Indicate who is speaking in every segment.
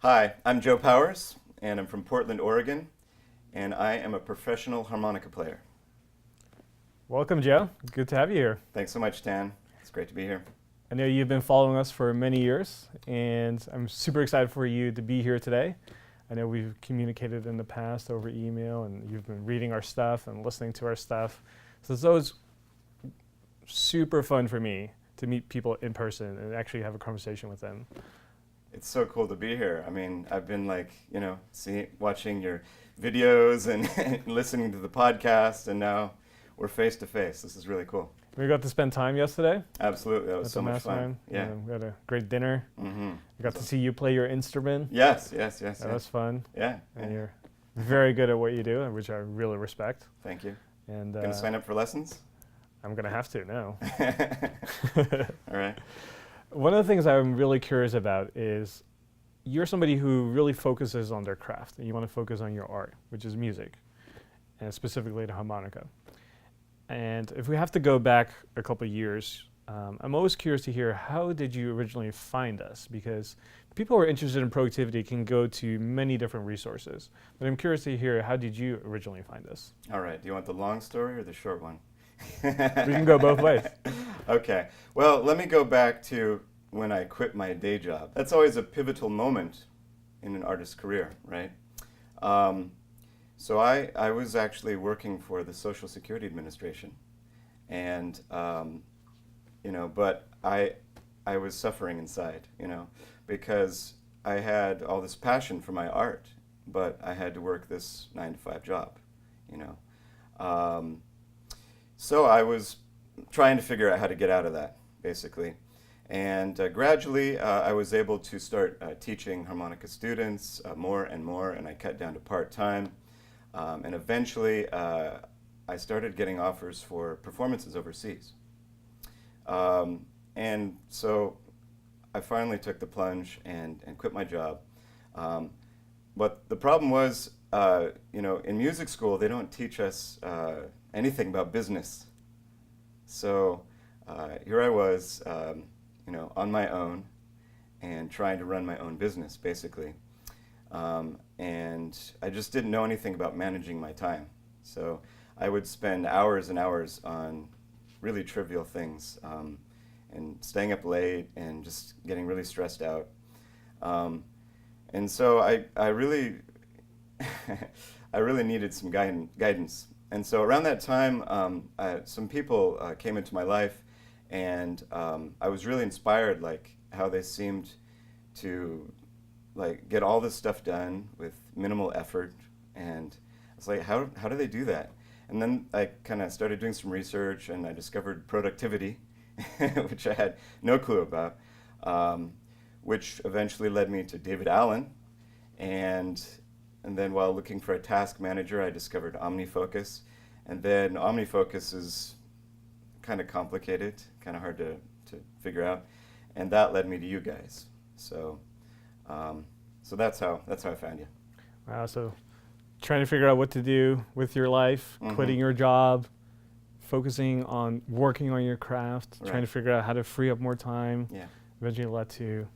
Speaker 1: Hi, I'm Joe Powers, and I'm from Portland, Oregon, and I am a professional harmonica player.
Speaker 2: Welcome, Joe. Good to have you here.
Speaker 1: Thanks so much, Dan. It's great to be here.
Speaker 2: I know you've been following us for many years, and I'm super excited for you to be here today. I know we've communicated in the past over email, and you've been reading our stuff and listening to our stuff. So it's always super fun for me to meet people in person and actually have a conversation with them.
Speaker 1: It's so cool to be here. I mean, I've been watching your videos and listening to the podcast, and now we're face to face. This is really cool.
Speaker 2: We got to spend time yesterday.
Speaker 1: Absolutely, that was
Speaker 2: at
Speaker 1: so
Speaker 2: the
Speaker 1: much fun.
Speaker 2: mastermind.
Speaker 1: Yeah.
Speaker 2: We had a great dinner.
Speaker 1: Mm-hmm.
Speaker 2: We got to see you play your instrument.
Speaker 1: Yes.
Speaker 2: That was fun.
Speaker 1: Yeah.
Speaker 2: And you're very good at what you do, which I really respect.
Speaker 1: Thank you.
Speaker 2: And
Speaker 1: Gonna sign up for lessons?
Speaker 2: I'm gonna have to now.
Speaker 1: All right.
Speaker 2: One of the things I'm really curious about is you're somebody who really focuses on their craft, and you want to focus on your art, which is music, and specifically the harmonica. And if we have to go back a couple of years, I'm always curious to hear, how did you originally find us? Because people who are interested in productivity can go to many different resources. But I'm curious to hear, how did you originally find us?
Speaker 1: All right. Do you want the long story or the short one?
Speaker 2: We can go both ways.
Speaker 1: Okay. Well, let me go back to when I quit my day job. That's always a pivotal moment in an artist's career, right? So I was actually working for the Social Security Administration, and but I was suffering inside, because I had all this passion for my art, but I had to work this 9-to-5 job, So I was trying to figure out how to get out of that, basically. And gradually, I was able to start teaching harmonica students more and more, and I cut down to part-time. And eventually, I started getting offers for performances overseas. And so I finally took the plunge and quit my job. But the problem was, in music school, they don't teach us anything about business. So here I was, on my own and trying to run my own business, basically. And I just didn't know anything about managing my time. So I would spend hours and hours on really trivial things, and staying up late and just getting really stressed out. And so I really, I really needed some guidance. And so around that time, some people came into my life, and I was really inspired, like how they seemed to get all this stuff done with minimal effort. And I was like, how do they do that? And then I kind of started doing some research, and I discovered productivity, which I had no clue about, which eventually led me to David Allen. And then while looking for a task manager, I discovered OmniFocus. And then OmniFocus is kind of complicated, kind of hard to figure out. And that led me to you guys. So that's how I found you.
Speaker 2: Wow, so trying to figure out what to do with your life, quitting your job, focusing on working on your craft,
Speaker 1: Right.
Speaker 2: trying to figure out how to free up more time,
Speaker 1: Yeah,
Speaker 2: eventually led to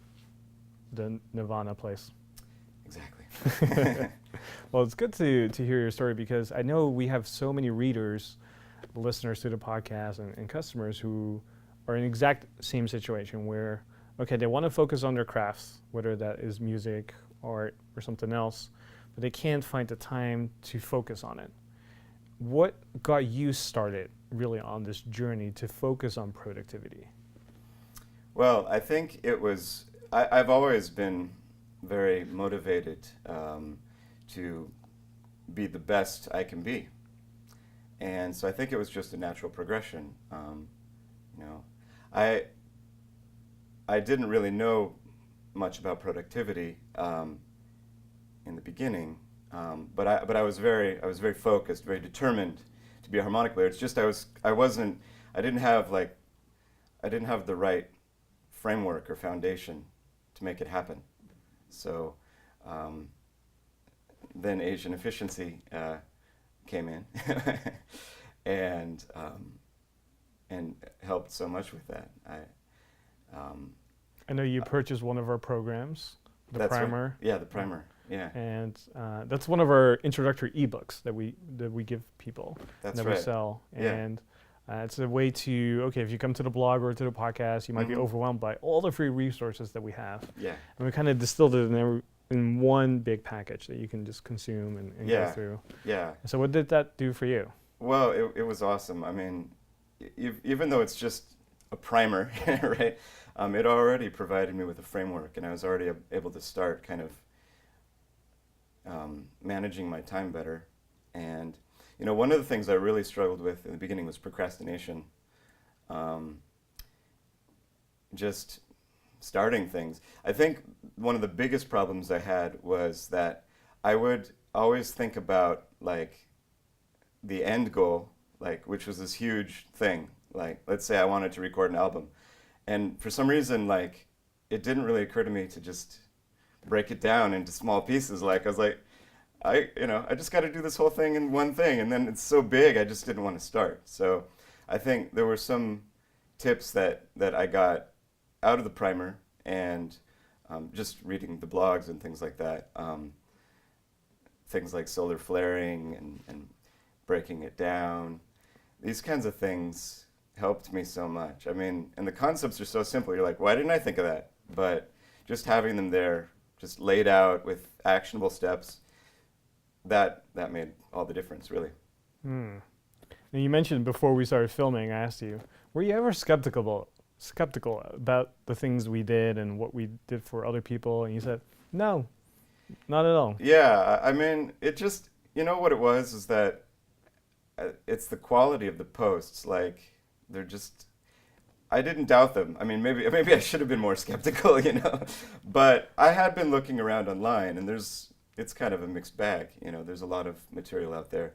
Speaker 2: the Nirvana place.
Speaker 1: exactly.
Speaker 2: Well, it's good to hear your story, because I know we have so many readers, listeners to the podcast, and customers who are in exact same situation where, okay, they want to focus on their crafts, whether that is music, art, or something else, but they can't find the time to focus on it. What got you started really on this journey to focus on productivity?
Speaker 1: Well, I think it was, I've always been very motivated to be the best I can be. And so I think it was just a natural progression. I didn't really know much about productivity in the beginning, but I was very focused, very determined to be a harmonic player. It's just I didn't have the right framework or foundation to make it happen. So then Asian efficiency came in and helped so much with that.
Speaker 2: I know you purchased one of our programs the
Speaker 1: That's right.
Speaker 2: primer.
Speaker 1: Yeah, the primer. Yeah,
Speaker 2: And that's one of our introductory ebooks that we give people,
Speaker 1: that's
Speaker 2: that
Speaker 1: right.
Speaker 2: we sell.
Speaker 1: Yeah.
Speaker 2: And it's a way to, okay, if you come to the blog or to the podcast, you might be
Speaker 1: Mhm.
Speaker 2: overwhelmed by all the free resources that we have.
Speaker 1: Yeah.
Speaker 2: And we kind of distilled it in one big package that you can just consume and go
Speaker 1: Yeah.
Speaker 2: through.
Speaker 1: Yeah.
Speaker 2: So what did that do for you?
Speaker 1: Well, it was awesome. I mean, even though it's just a primer, right? It already provided me with a framework, and I was already able to start kind of managing my time better. And one of the things I really struggled with in the beginning was procrastination. Just starting things. I think one of the biggest problems I had was that I would always think about like the end goal, like which was this huge thing. Like let's say I wanted to record an album, and for some reason like it didn't really occur to me to just break it down into small pieces. Like I was like, I just got to do this whole thing in one thing, and then it's so big I just didn't want to start. So I think there were some tips that I got out of the primer and just reading the blogs and things like that. Things like solar flaring and breaking it down. These kinds of things helped me so much. I mean, and the concepts are so simple. You're like, why didn't I think of that? But just having them there, just laid out with actionable steps, that made all the difference, really.
Speaker 2: Now you mentioned before we started filming, I asked you, were you ever skeptical about the things we did and what we did for other people? And you said, no, not at all.
Speaker 1: Yeah, I mean, it just, what it was is that it's the quality of the posts. Like, they're just, I didn't doubt them. I mean, maybe I should have been more skeptical, But I had been looking around online, and it's kind of a mixed bag. There's a lot of material out there.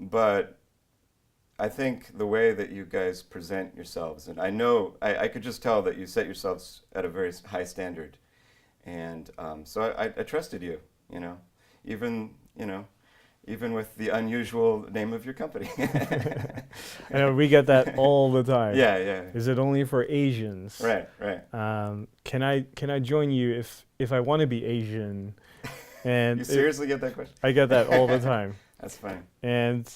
Speaker 1: But I think the way that you guys present yourselves, and I know, I could just tell that you set yourselves at a very high standard. And so I trusted you, even with the unusual name of your company.
Speaker 2: I know we get that all the time.
Speaker 1: Yeah, yeah.
Speaker 2: Is it only for Asians?
Speaker 1: Right.
Speaker 2: Can I join you if I want to be Asian? And
Speaker 1: You seriously get that question?
Speaker 2: I get that all the time.
Speaker 1: That's funny.
Speaker 2: And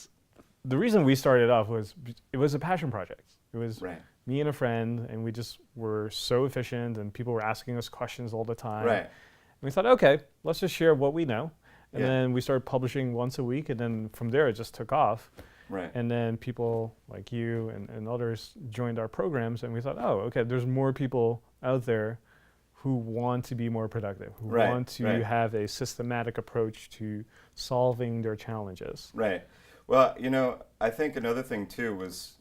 Speaker 2: the reason we started off was it was a passion project. It was
Speaker 1: Right.
Speaker 2: me and a friend, and we just were so efficient, and people were asking us questions all the time.
Speaker 1: Right.
Speaker 2: And we thought, okay, let's just share what we know. And
Speaker 1: Yeah.
Speaker 2: then we started publishing once a week, and then from there it just took off.
Speaker 1: Right.
Speaker 2: And then people like you and others joined our programs, and we thought, oh, okay, there's more people out there who want to be more productive, who
Speaker 1: Right,
Speaker 2: want to
Speaker 1: right.
Speaker 2: have a systematic approach to solving their challenges.
Speaker 1: Right. Well, I think another thing too was,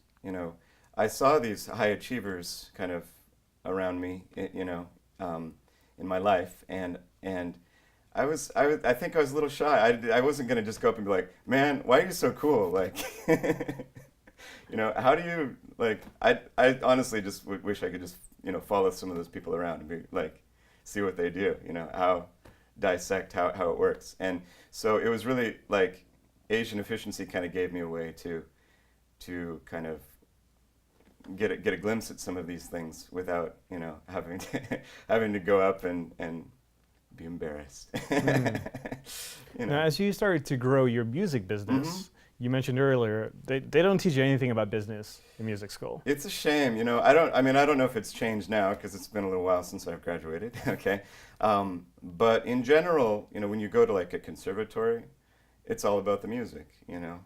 Speaker 1: I saw these high achievers kind of around me, in my life, and I think I was a little shy. I wasn't gonna just go up and be like, man, why are you so cool? Like, how do you like? I honestly just wish I could just follow some of those people around and be like, see what they do. Dissect how it works. And so it was really like Asian efficiency kind of gave me a way to kind of get a glimpse at some of these things without having to go up and be embarrassed.
Speaker 2: Now, as you started to grow your music business, you mentioned earlier they don't teach you anything about business in music school.
Speaker 1: It's a shame, I don't know if it's changed now because it's been a little while since I've graduated. Okay, but in general, when you go to like a conservatory, it's all about the music, and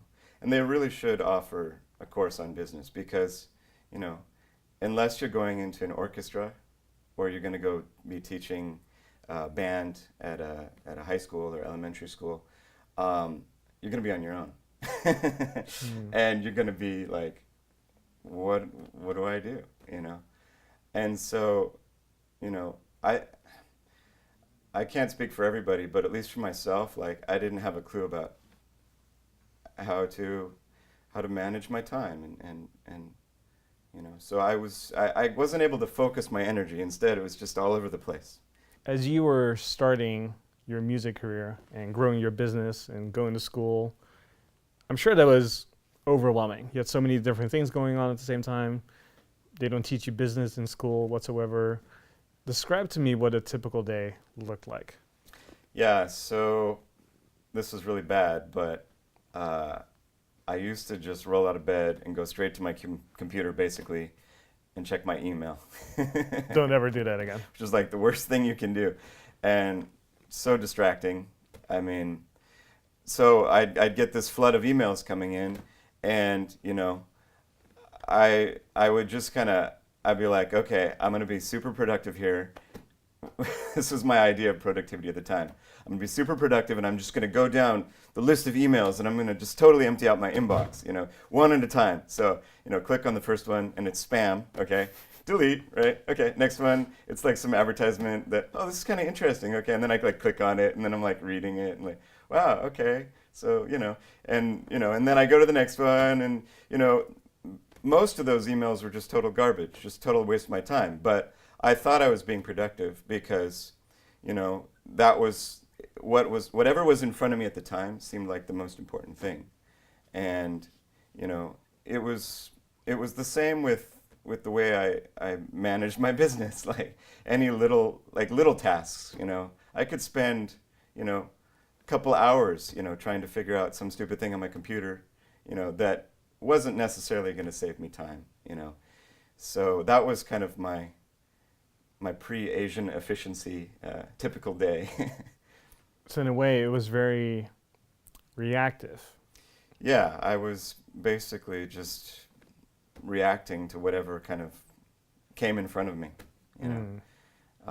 Speaker 1: they really should offer a course on business because, unless you're going into an orchestra or you're going to go be teaching band at a high school or elementary school, you're going to be on your own. And you're going to be like, what do I do? And so, I can't speak for everybody, but at least for myself, like I didn't have a clue about how to manage my time and so I wasn't able to focus my energy. Instead, it was just all over the place.
Speaker 2: As you were starting your music career and growing your business and going to school, I'm sure that was overwhelming. You had so many different things going on at the same time. They don't teach you business in school whatsoever. Describe to me what a typical day looked like.
Speaker 1: Yeah, so this was really bad, but I used to just roll out of bed and go straight to my computer basically and check my email.
Speaker 2: Don't ever do that again.
Speaker 1: Which is like the worst thing you can do. And so distracting. I mean, so I'd get this flood of emails coming in, and I would just I'd be like, okay, I'm gonna be super productive here. This was my idea of productivity at the time. I'm gonna be super productive, and I'm just gonna go down the list of emails, and I'm gonna just totally empty out my inbox, one at a time. So, click on the first one, and it's spam. Okay, delete. Right. Okay, next one, it's like some advertisement that, oh, this is kind of interesting. Okay, and then I click on it, and then I'm like reading it, and like, wow, okay. So and then I go to the next one, and most of those emails were just total garbage, just total waste of my time. But I thought I was being productive because, that was whatever was in front of me at the time seemed like the most important thing. And, it was the same with the way I managed my business. Like any little tasks, I could spend, a couple hours, trying to figure out some stupid thing on my computer, that wasn't necessarily going to save me time, So that was kind of my pre-Asian efficiency typical day.
Speaker 2: So in a way, it was very reactive.
Speaker 1: Yeah, I was basically just reacting to whatever kind of came in front of me,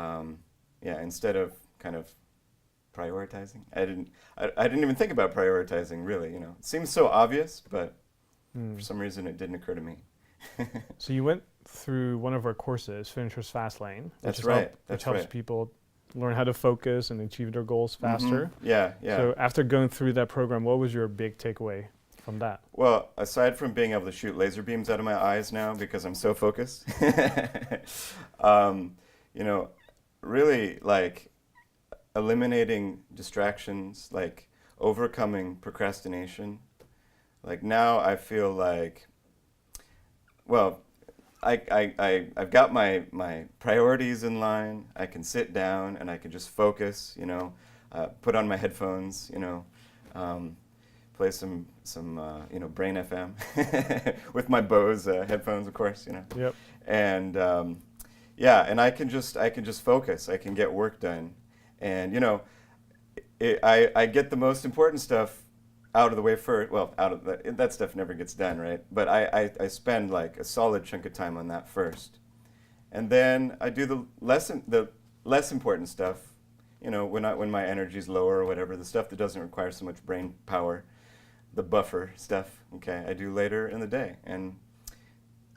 Speaker 1: Yeah, instead of kind of prioritizing. I didn't even think about prioritizing, really. It seems so obvious, but for some reason it didn't occur to me.
Speaker 2: So you went through one of our courses, Finisher's Fast Lane.
Speaker 1: That's right.
Speaker 2: Which helps people learn how to focus and achieve their goals faster.
Speaker 1: Mm-hmm. Yeah.
Speaker 2: So after going through that program, what was your big takeaway from that?
Speaker 1: Well, aside from being able to shoot laser beams out of my eyes now because I'm so focused, really like eliminating distractions, like overcoming procrastination. Like now I feel like, well, I've got my priorities in line. I can sit down and I can just focus, put on my headphones, play some Brain FM with my Bose headphones, of course,
Speaker 2: Yep.
Speaker 1: And and I can just focus. I can get work done, and I get the most important stuff out of the way first. Well, that stuff never gets done, right? But I spend like a solid chunk of time on that first, and then I do the less important stuff. When my energy's lower or whatever, the stuff that doesn't require so much brain power, the buffer stuff. Okay, I do later in the day, and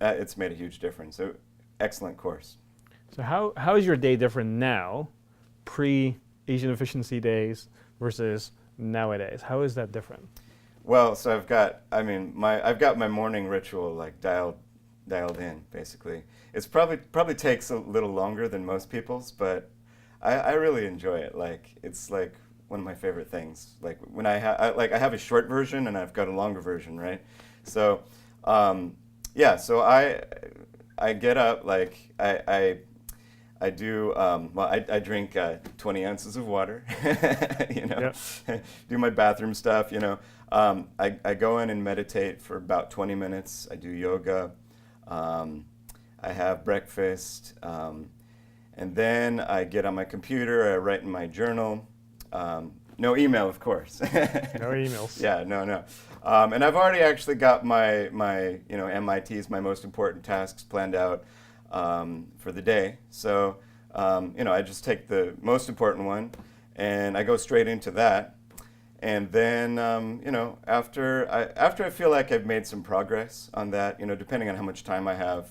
Speaker 1: it's made a huge difference. So, excellent course.
Speaker 2: So how is your day different now, pre-Asian efficiency days versus nowadays? How is that different?
Speaker 1: Well, so I've got my morning ritual like dialed in basically. It's probably takes a little longer than most people's, but I really enjoy it. Like it's like one of my favorite things. Like when I have a short version and I've got a longer version, right? So so I get up, like I do, I drink 20 ounces of water,
Speaker 2: Yep.
Speaker 1: do my bathroom stuff, I go in and meditate for about 20 minutes. I do yoga. I have breakfast. And then I get on my computer, I write in my journal. No email, of course.
Speaker 2: No emails.
Speaker 1: Yeah, no. And I've already actually got my MITs, my most important tasks planned out for the day. So, I just take the most important one and I go straight into that. And then, after I feel like I've made some progress on that, depending on how much time I have,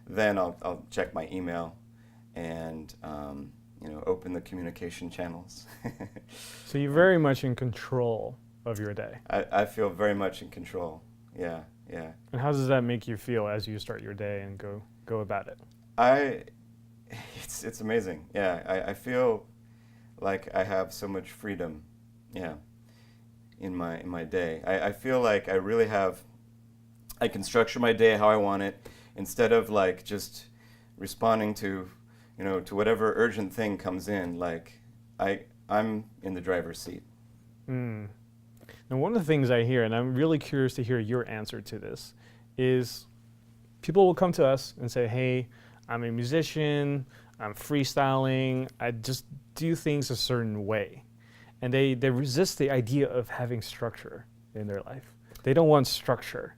Speaker 1: then I'll check my email and, open the communication channels.
Speaker 2: So you're very much in control of your day.
Speaker 1: I feel very much in control. Yeah.
Speaker 2: And how does that make you feel as you start your day and go about it?
Speaker 1: It's amazing. Yeah, I feel like I have so much freedom. Yeah, in my day. I feel like I really have. I can structure my day how I want it instead of like just responding to, to whatever urgent thing comes in, like I'm in the driver's seat.
Speaker 2: Mm. And one of the things I hear, and I'm really curious to hear your answer to this, is people will come to us and say, hey, I'm a musician, I'm freestyling, I just do things a certain way. And they resist the idea of having structure in their life. They don't want structure.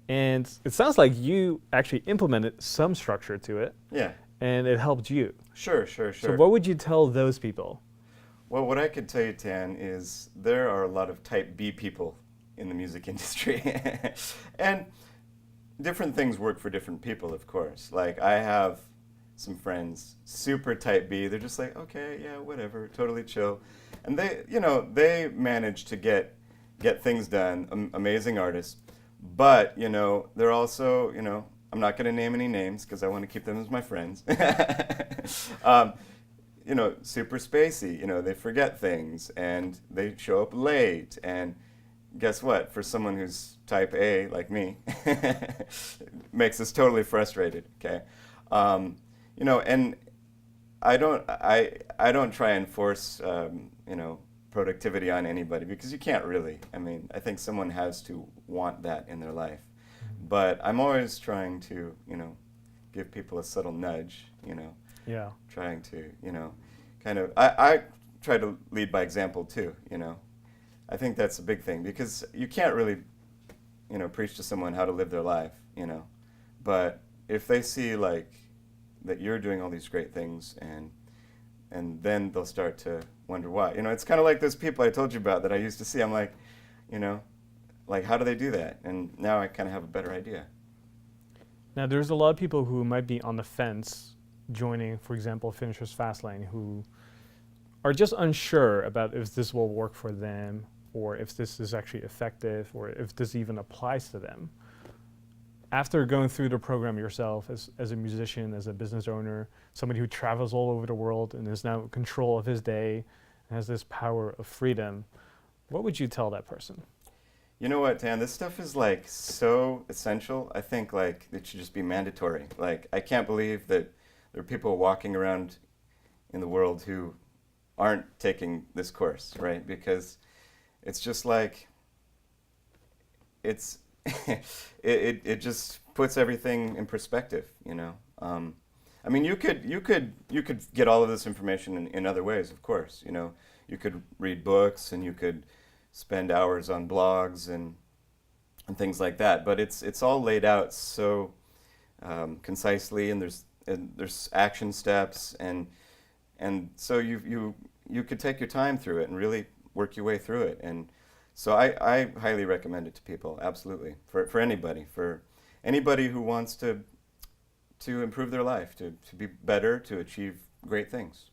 Speaker 2: And it sounds like you actually implemented some structure to it,
Speaker 1: Yeah.
Speaker 2: and it helped you.
Speaker 1: Sure.
Speaker 2: So what would you tell those people?
Speaker 1: Well, what I could tell you, Tan, is there are a lot of type B people in the music industry. And different things work for different people, of course. Like, I have some friends, super type B. They're just like, okay, yeah, whatever, totally chill. And they manage to get things done, amazing artists. But, they're also, I'm not going to name any names because I want to keep them as my friends. Super spacey. They forget things and they show up late. And guess what? For someone who's type A like me, makes us totally frustrated. Okay, and I don't try and force productivity on anybody because you can't really. I mean, I think someone has to want that in their life. But I'm always trying to, give people a subtle nudge,
Speaker 2: Yeah.
Speaker 1: trying to, kind of, I try to lead by example too, I think that's a big thing because you can't really, preach to someone how to live their life, but if they see like that you're doing all these great things and then they'll start to wonder why. It's kind of like those people I told you about that I used to see. I'm like, like, how do they do that? And now I kind of have a better idea.
Speaker 2: Now, there's a lot of people who might be on the fence joining, for example, Finishers Fastlane, who are just unsure about if this will work for them or if this is actually effective or if this even applies to them. After going through the program yourself as a musician, as a business owner, somebody who travels all over the world and is now in control of his day and has this power of freedom, what would you tell that person?
Speaker 1: You know what, Tan? This stuff is like so essential. I think like it should just be mandatory. Like, I can't believe that there are people walking around in the world who aren't taking this course, right? Because it's just like it's it just puts everything in perspective, I mean, you could get all of this information in other ways, of course. You could read books and you could spend hours on blogs and things like that. But it's all laid out so concisely, and there's action steps, and so you could take your time through it and really work your way through it. And so I highly recommend it to people, absolutely, for anybody who wants to improve their life, to be better, to achieve great things.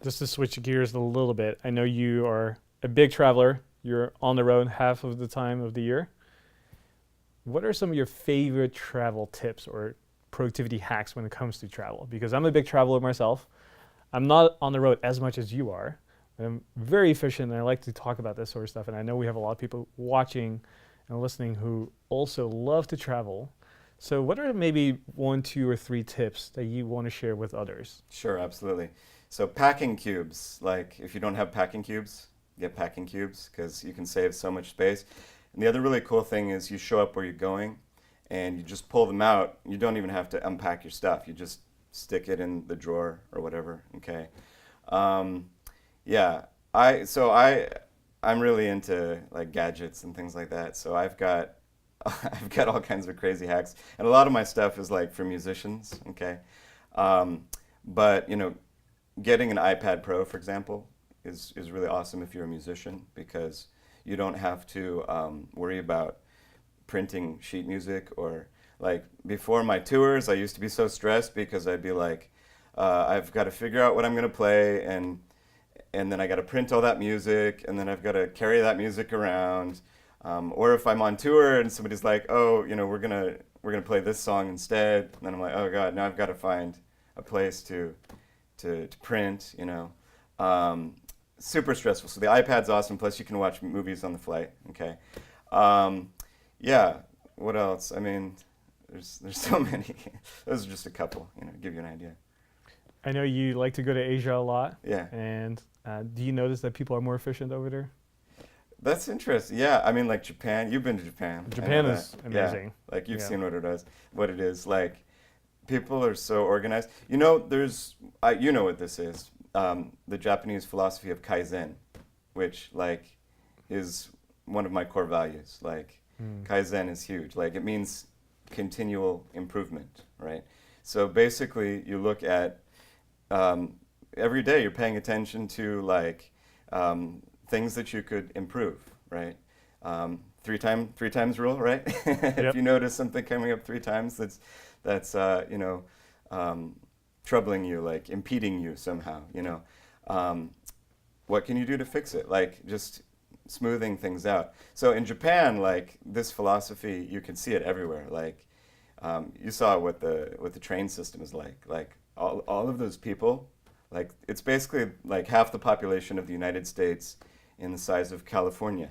Speaker 2: Just to switch gears a little bit, I know you are a big traveler. You're on the road half of the time of the year. What are some of your favorite travel tips or productivity hacks when it comes to travel? Because I'm a big traveler myself. I'm not on the road as much as you are. I'm very efficient and I like to talk about this sort of stuff. And I know we have a lot of people watching and listening who also love to travel. So what are maybe 1, 2, or 3 tips that you want to share with others?
Speaker 1: Sure, absolutely. So packing cubes, like if you don't have packing cubes, get packing cubes because you can save so much space. And the other really cool thing is you show up where you're going and you just pull them out. You don't even have to unpack your stuff. You just stick it in the drawer or whatever, okay? Yeah, I'm really into like gadgets and things like that. So I've got all kinds of crazy hacks, and a lot of my stuff is like for musicians, okay? But getting an iPad Pro, for example, is really awesome if you're a musician because you don't have to worry about printing sheet music. Or like before my tours, I used to be so stressed because I'd be like, I've got to figure out what I'm going to play, and then I got to print all that music, and then I've got to carry that music around. Or if I'm on tour and somebody's like, oh, we're gonna play this song instead, and then I'm like, oh God, now I've got to find a place to print. Super stressful. So the iPad's awesome. Plus you can watch movies on the flight. Okay. Yeah. What else? I mean, there's so many. Those are just a couple. Give you an idea.
Speaker 2: I know you like to go to Asia a lot.
Speaker 1: Yeah.
Speaker 2: And do you notice that people are more efficient over there?
Speaker 1: That's interesting. Yeah, I mean, like Japan. You've been to Japan. I
Speaker 2: Japan
Speaker 1: know
Speaker 2: is
Speaker 1: that.
Speaker 2: amazing.
Speaker 1: Yeah, like you've
Speaker 2: Yeah.
Speaker 1: seen what it is. Like people are so organized. You know, you know what this is. The Japanese philosophy of Kaizen, which like is one of my core values. Like
Speaker 2: Mm.
Speaker 1: Kaizen is huge. Like it means continual improvement, right? So basically, you look at every day you're paying attention to like things that you could improve, right? Three times rule, right? If
Speaker 2: Yep.
Speaker 1: you notice something coming up 3 times, that's troubling you, like impeding you somehow. What can you do to fix it? Like just smoothing things out. So in Japan, like this philosophy, you can see it everywhere. Like you saw what the train system is like. Like all of those people, like it's basically like half the population of the United States in the size of California,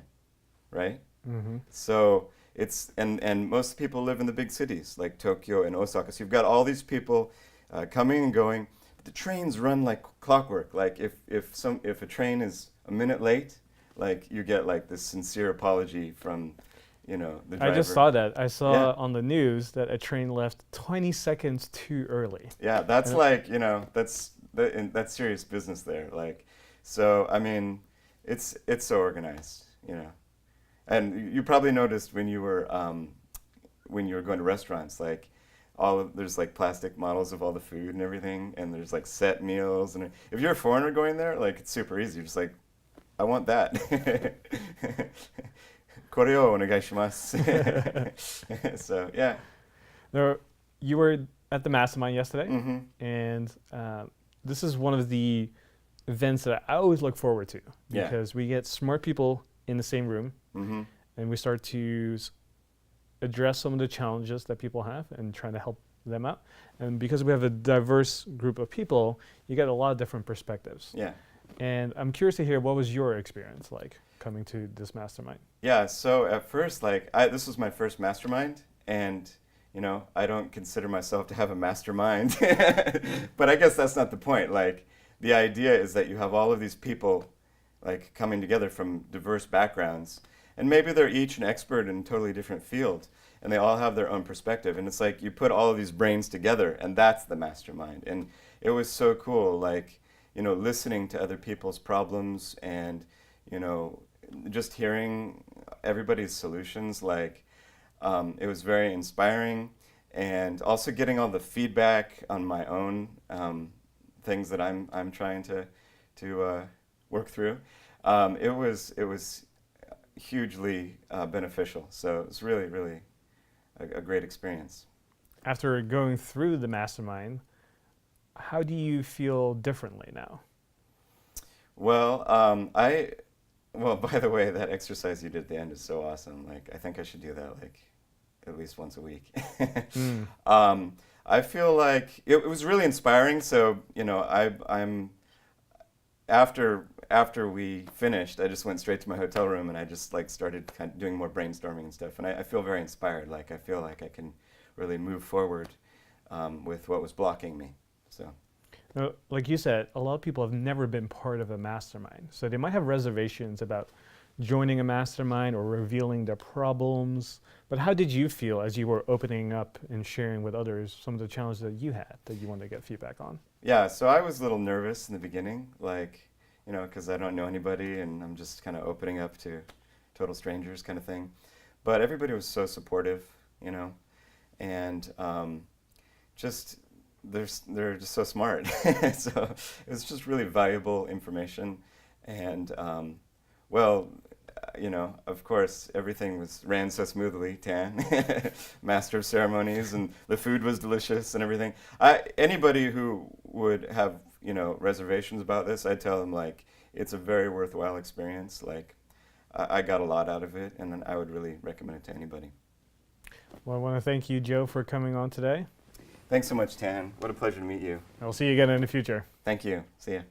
Speaker 1: right?
Speaker 2: Mm-hmm.
Speaker 1: So it's and most people live in the big cities like Tokyo and Osaka. So you've got all these people coming and going. The trains run like clockwork. Like if a train is a minute late, like you get like this sincere apology from the driver.
Speaker 2: I just saw that. I saw
Speaker 1: Yeah.
Speaker 2: on the news that a train left 20 seconds too early.
Speaker 1: Yeah, that's
Speaker 2: And
Speaker 1: like that's serious business there. Like, so I mean, it's so organized, and you probably noticed when you were going to restaurants, like there's like plastic models of all the food and everything, and there's like set meals, and if you're a foreigner going there, like it's super easy. You're just like, I want that. これをお願いします. So yeah.
Speaker 2: Now, you were at the Mastermind yesterday,
Speaker 1: Mm-hmm.
Speaker 2: and this is one of the events that I always look forward to
Speaker 1: Yeah.
Speaker 2: because we get smart people in the same room,
Speaker 1: Mm-hmm.
Speaker 2: and we start to address some of the challenges that people have and trying to help them out. And because we have a diverse group of people, you get a lot of different perspectives.
Speaker 1: Yeah.
Speaker 2: And I'm curious to hear, what was your experience like coming to this Mastermind?
Speaker 1: Yeah, so at first, like, this was my first mastermind, and, I don't consider myself to have a mastermind, but I guess that's not the point. Like, the idea is that you have all of these people, like, coming together from diverse backgrounds, and maybe they're each an expert in a totally different field, and they all have their own perspective, and it's like you put all of these brains together, and that's the mastermind. And it was so cool, like, listening to other people's problems and, just hearing everybody's solutions, like it was very inspiring, and also getting all the feedback on my own things that I'm trying to work through. It was hugely beneficial. So it was really, really a great experience.
Speaker 2: After going through the Mastermind, how do you feel differently now?
Speaker 1: Well, well, by the way, that exercise you did at the end is so awesome. Like, I think I should do that like at least once a week. I feel like it was really inspiring. So, I'm after we finished, I just went straight to my hotel room and I just like started kind of doing more brainstorming and stuff. And I feel very inspired. Like, I feel like I can really move forward with what was blocking me. So.
Speaker 2: Now, like you said, a lot of people have never been part of a mastermind. So they might have reservations about joining a mastermind or revealing their problems. But how did you feel as you were opening up and sharing with others some of the challenges that you had that you wanted to get feedback on?
Speaker 1: Yeah, so I was a little nervous in the beginning, like, because I don't know anybody and I'm just kind of opening up to total strangers kind of thing. But everybody was so supportive, and just they're just so smart. So it was just really valuable information. And of course, everything ran so smoothly. Tan, master of ceremonies, and the food was delicious and everything. Anybody who would have reservations about this, I'd tell them like it's a very worthwhile experience. Like I got a lot out of it, and then I would really recommend it to anybody.
Speaker 2: Well, I want to thank you, Joe, for coming on today.
Speaker 1: Thanks so much, Tan. What a pleasure to meet you.
Speaker 2: I'll see you again in the future.
Speaker 1: Thank you. See ya.